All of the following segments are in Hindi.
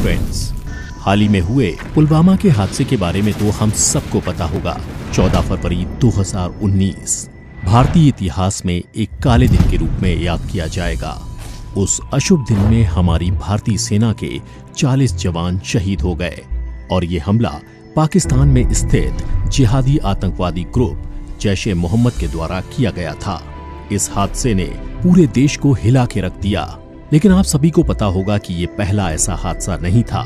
फ्रेंड्स, हाल ही में हुए पुलवामा के हादसे के बारे में तो हम सबको पता होगा। 14 फरवरी 2019 भारतीय इतिहास में एक काले दिन के रूप में याद किया जाएगा। उस अशुभ दिन में हमारी भारतीय सेना के 40 जवान शहीद हो गए और ये हमला पाकिस्तान में स्थित जिहादी आतंकवादी ग्रुप जैश ए मोहम्मद के द्वारा किया गया था। इस हादसे ने पूरे देश को हिला के रख दिया। लेकिन आप सभी को पता होगा कि ये पहला ऐसा हादसा नहीं था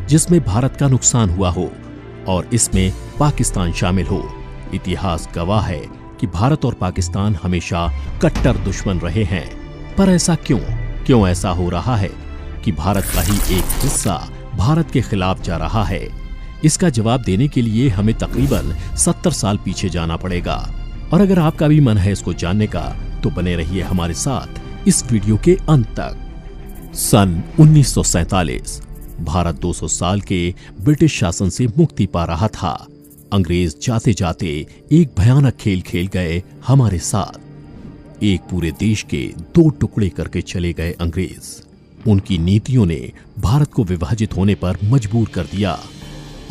जिसमें भारत का नुकसान हुआ हो और इसमें पाकिस्तान शामिल हो। इतिहास गवाह है कि भारत और पाकिस्तान हमेशा कट्टर दुश्मन रहे हैं। पर ऐसा क्यों ऐसा हो रहा है कि भारत का ही एक हिस्सा भारत के खिलाफ जा रहा है? इसका जवाब देने के लिए हमें तकरीबन 70 साल पीछे जाना पड़ेगा। और अगर आपका भी मन है इसको जानने का तो बने रहिए हमारे साथ इस वीडियो के अंत तक। सन 1947 भारत 200 साल के ब्रिटिश शासन से मुक्ति पा रहा था। अंग्रेज जाते जाते एक भयानक खेल खेल गए हमारे साथ। एक पूरे देश के 2 टुकड़े करके चले गए अंग्रेज। उनकी नीतियों ने भारत को विभाजित होने पर मजबूर कर दिया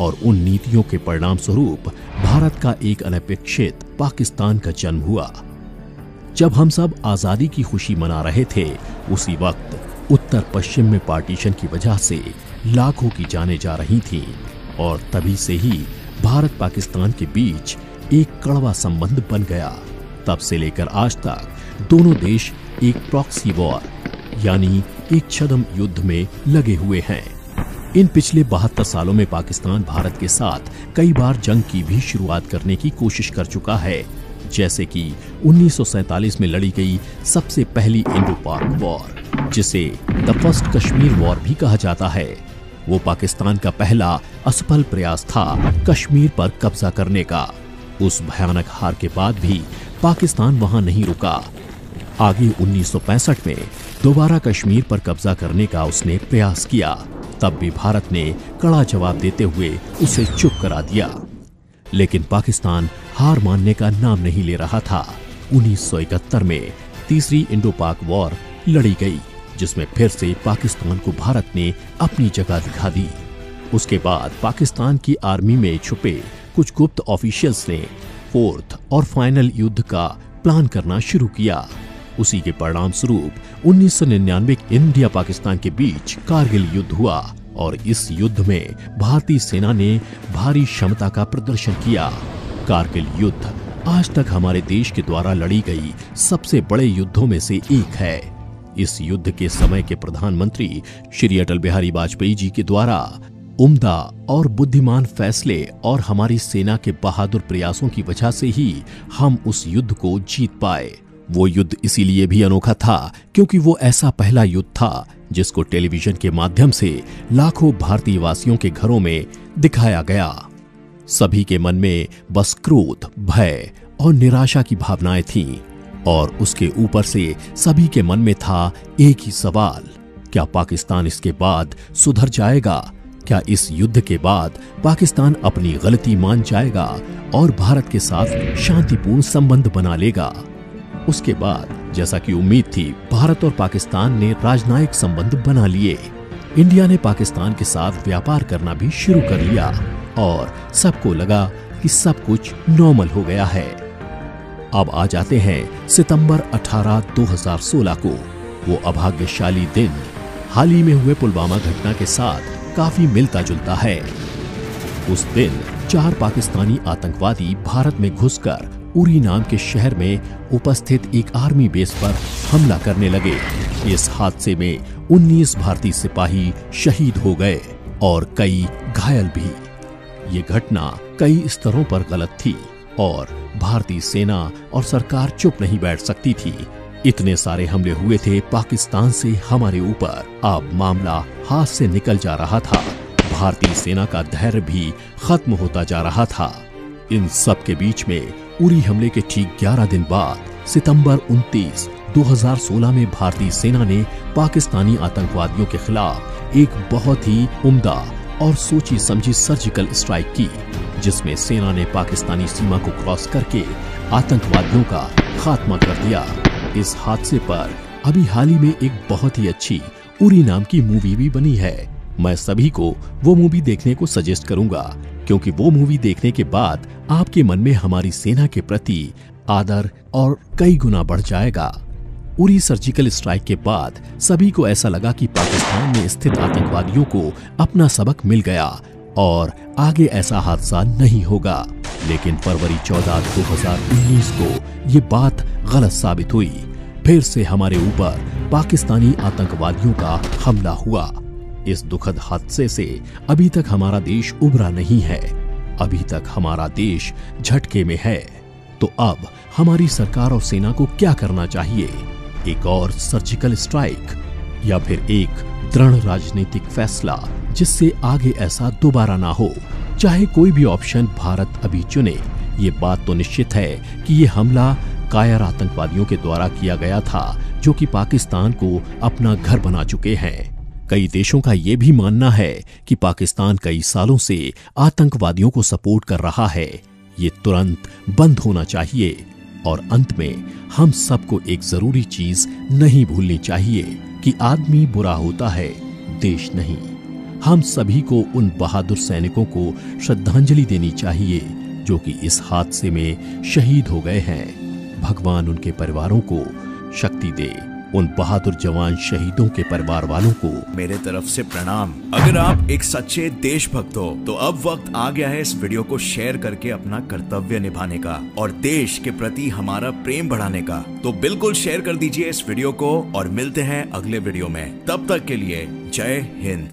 और उन नीतियों के परिणाम स्वरूप भारत का एक अनपेक्षित पाकिस्तान का जन्म हुआ। जब हम सब आजादी की खुशी मना रहे थे, उसी वक्त उत्तर पश्चिम में पार्टीशन की वजह से लाखों की जानें जा रही थीं और तभी से ही भारत पाकिस्तान के बीच एक कड़वा संबंध बन गया। तब से लेकर आज तक दोनों देश एक प्रॉक्सी वॉर यानी एक छद्म युद्ध में लगे हुए हैं। इन पिछले 72 सालों में पाकिस्तान भारत के साथ कई बार जंग की भी शुरुआत करने की कोशिश कर चुका है, जैसे कि 1947 में लड़ी गई सबसे पहली इंडो पाक वॉर, जिसे द फर्स्ट कश्मीर वॉर भी कहा जाता है। वो पाकिस्तान का पहला असफल प्रयास था कश्मीर पर कब्जा करने का। उस भयानक हार के बाद भी पाकिस्तान वहां नहीं रुका। आगे 1965 में दोबारा कश्मीर पर कब्जा करने का उसने प्रयास किया। तब भी भारत ने कड़ा जवाब देते हुए उसे चुप करा दिया। लेकिन पाकिस्तान हार मानने का नाम नहीं ले रहा था। 1971 में तीसरी इंडो पाक वॉर लड़ी गई, जिसमें फिर से पाकिस्तान को भारत ने अपनी जगह दिखा दी। उसके बाद पाकिस्तान की आर्मी में छुपे कुछ गुप्त ऑफिशियल्स ने 4th और फाइनल युद्ध का प्लान करना शुरू किया। उसी के परिणाम स्वरूप 1999 इंडिया पाकिस्तान के बीच कारगिल युद्ध हुआ और इस युद्ध में भारतीय सेना ने भारी क्षमता का प्रदर्शन किया। कारगिल युद्ध आज तक हमारे देश के द्वारा लड़ी गई सबसे बड़े युद्धों में से एक है। इस युद्ध के समय के प्रधानमंत्री श्री अटल बिहारी वाजपेयी जी के द्वारा उम्दा और बुद्धिमान फैसले और हमारी सेना के बहादुर प्रयासों की वजह से ही हम उस युद्ध को जीत पाए। वो युद्ध इसीलिए भी अनोखा था क्योंकि वो ऐसा पहला युद्ध था जिसको टेलीविजन के माध्यम से लाखों भारतीय वासियों के घरों में दिखाया गया। सभी के मन में बस क्रोध, भय और निराशा की भावनाएं थीं और उसके ऊपर से सभी के मन में था एक ही सवाल, क्या पाकिस्तान इसके बाद सुधर जाएगा? क्या इस युद्ध के बाद पाकिस्तान अपनी गलती मान जाएगा और भारत के साथ शांतिपूर्ण संबंध बना लेगा? उसके बाद जैसा कि उम्मीद थी, भारत और पाकिस्तान ने राजनयिक संबंध बना लिए। इंडिया ने पाकिस्तान के साथ व्यापार करना भी शुरू कर लिया और सबको लगा कि सब कुछ नॉर्मल हो गया है। अब आ जाते हैं सितंबर 18, 2016 को। वो अभाग्यशाली दिन हाल ही में हुए पुलवामा घटना के साथ काफी मिलता जुलता है। उस दिन 4 पाकिस्तानी आतंकवादी भारत में घुसकर उरी नाम के शहर में उपस्थित एक आर्मी बेस पर हमला करने लगे। इस हादसे में 19 भारतीय सिपाही शहीद हो गए और कई घायल भी। ये घटना कई स्तरों पर गलत थी और भारतीय सेना और सरकार चुप नहीं बैठ सकती थी। इतने सारे हमले हुए थे पाकिस्तान से हमारे ऊपर। अब मामला हाथ से निकल जा रहा था। भारतीय सेना का धैर्य भी खत्म होता जा रहा था। इन सब के बीच में उरी हमले के ठीक 11 दिन बाद सितंबर 29, 2016 में भारतीय सेना ने पाकिस्तानी आतंकवादियों के खिलाफ एक बहुत ही उम्दा और सोची समझी सर्जिकल स्ट्राइक की, जिसमें सेना ने पाकिस्तानी सीमा को क्रॉस करके आतंकवादियों का खात्मा कर दिया। इस हादसे पर अभी हाल ही में एक बहुत ही अच्छी उरी नाम की मूवी भी बनी है, मैं सभी को वो मूवी देखने को सजेस्ट करूंगा, क्योंकि वो मूवी देखने के बाद आपके मन में हमारी सेना के प्रति आदर और कई गुना बढ़ जाएगा। उरी सर्जिकल स्ट्राइक के बाद सभी को ऐसा लगा कि पाकिस्तान में स्थित आतंकवादियों को अपना सबक मिल गया और आगे ऐसा हादसा नहीं होगा। लेकिन फरवरी 14, 2019 को ये बात गलत साबित हुई। फिर से हमारे ऊपर पाकिस्तानी आतंकवादियों का हमला हुआ। इस दुखद हादसे से अभी तक हमारा देश उबरा नहीं है। अभी तक हमारा देश झटके में है। तो अब हमारी सरकार और सेना को क्या करना चाहिए? एक और सर्जिकल स्ट्राइक या फिर एक दृढ़ राजनीतिक फैसला जिससे आगे ऐसा दोबारा ना हो? चाहे कोई भी ऑप्शन भारत अभी चुने, ये बात तो निश्चित है कि ये हमला कायर आतंकवादियों के द्वारा किया गया था, जो कि पाकिस्तान को अपना घर बना चुके हैं। कई देशों का ये भी मानना है कि पाकिस्तान कई सालों से आतंकवादियों को सपोर्ट कर रहा है। ये तुरंत बंद होना चाहिए। और अंत में हम सबको एक जरूरी चीज नहीं भूलनी चाहिए कि आदमी बुरा होता है, देश नहीं। हम सभी को उन बहादुर सैनिकों को श्रद्धांजलि देनी चाहिए जो कि इस हादसे में शहीद हो गए हैं। भगवान उनके परिवारों को शक्ति दे। उन बहादुर जवान शहीदों के परिवार वालों को मेरे तरफ से प्रणाम। अगर आप एक सच्चे देशभक्त हो तो अब वक्त आ गया है इस वीडियो को शेयर करके अपना कर्तव्य निभाने का और देश के प्रति हमारा प्रेम बढ़ाने का। तो बिल्कुल शेयर कर दीजिए इस वीडियो को और मिलते हैं अगले वीडियो में। तब तक के लिए जय हिंद।